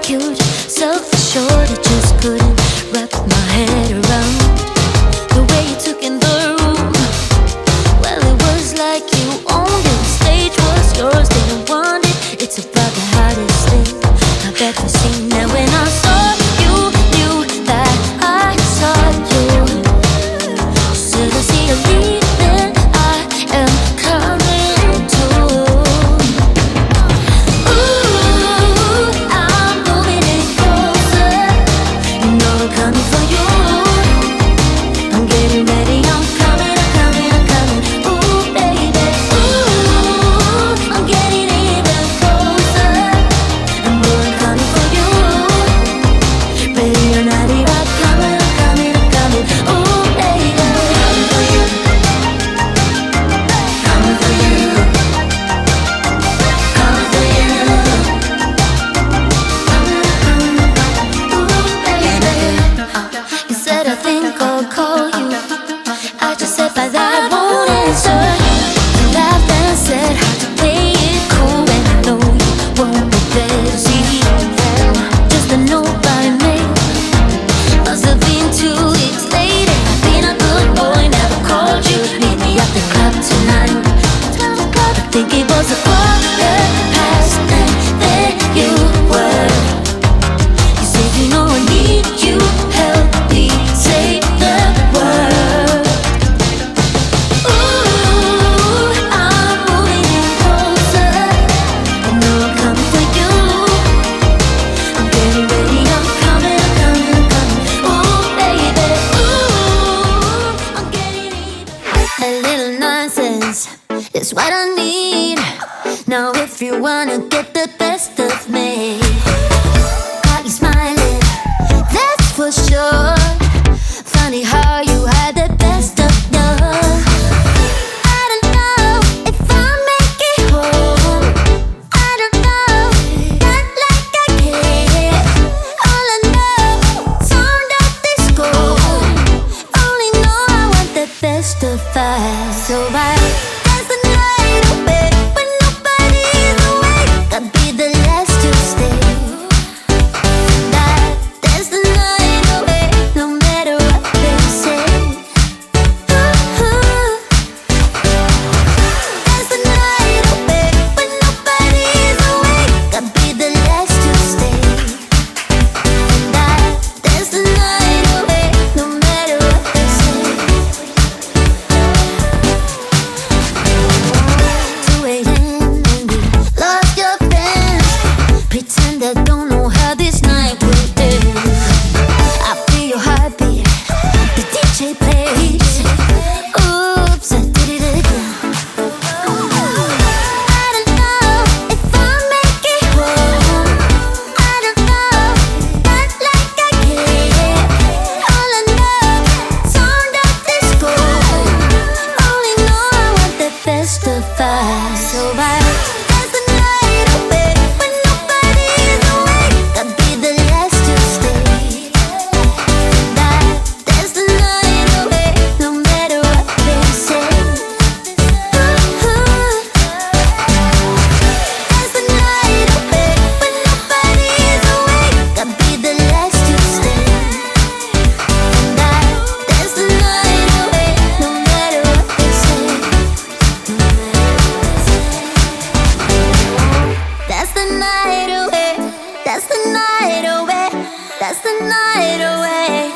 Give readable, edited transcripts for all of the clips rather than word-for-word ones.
cute, self-assured, I just couldn't wrap my head around the way you took in the room. Well, it was like you owned it, the stage was yours, didn't want it. It's about the hardest thing I've ever seen. And when I saw you, knew that I saw you. Said I see you leaving, I am coming too. Ooh, I'm moving in closer, you know I'm coming for you. I'm getting ready, I'm coming, I'm coming, I'm coming. Ooh, baby, ooh, I'm getting even closer. I'm coming for you. Ready or not, here I come, I'm coming, I'm coming. Ooh, baby, coming for you, coming for you, coming for you. Ooh, baby, you said I think I'll call you. I just said by that I won't answer. You laughed and said how to play it cool, and I know you won't be there to see. Just a note by mail. Must have been 2 weeks later. I've been a good boy, never called you. Meet me at the club tonight. 12 o'clock, I think it was a quarter past, and there you were. You said you know I need you, help me say the word. Ooh, I'm moving in closer, you know I'm coming for you. I'm getting ready, I'm coming, I'm coming, I'm coming. Ooh, baby, ooh, I'm getting even. A little nonsense is what I need. Now if you wanna get the best of me, got you smiling, that's for sure. Funny how you had the best of love. I don't know if I'll make it home. I don't know, not like I care. All I know, sound of disco. Only know I want the best of us. So I dance the night away when nobody's awake. Gotta be the last to stay. Dance the night away, no matter what they say. Dance the night away when nobody's awake. Gotta be the last to stay. Dance the night away, no matter what they say. 2 a.m. and we lost your friends. Pretend I don't know how this night will end. I feel your heartbeat, the DJ plays. Oops, I did it again. I don't know if I'll make it home. I don't know, not like I care. All I know, sound of disco. Only know I want the best of us. So I dance the night away when nobody's awake. Gotta be the last to stay. Dance the night away, no matter what they say. Dance the night away when nobody's awake. Gotta be the last to stay. Dance the night away, no matter what they say. That's the night away. That's the night away. That's the night away.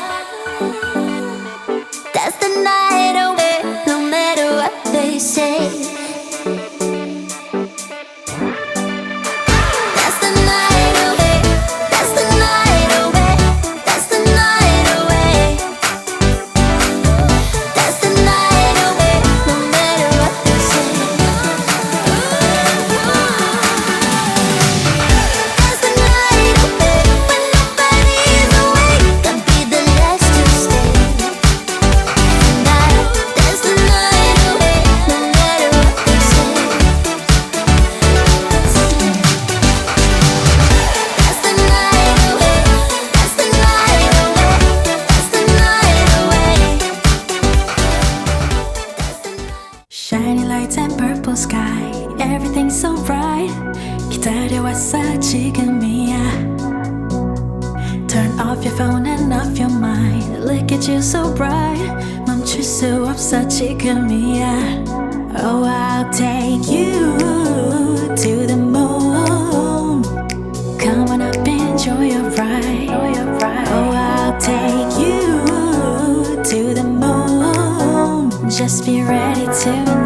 That's the night away, no matter what they say. That's the night away. That's the night away. That's the night away. That's the night away, no matter what they say. That's the night away when nobody's awake. Gotta be the last to stay. That's the night away, no matter what they say. That's the night away. That's the night away. That's the night away. That's the night. Shiny lights and purple sky, everything's so bright. 기다려왔어 지금이야. Turn off your phone and off your mind. Look at you so bright. 멈출 수 없어 지금이야. Oh, I'll take you to the moon. Come on up, enjoy your ride. Oh, I'll take you to the moon. Just be ready to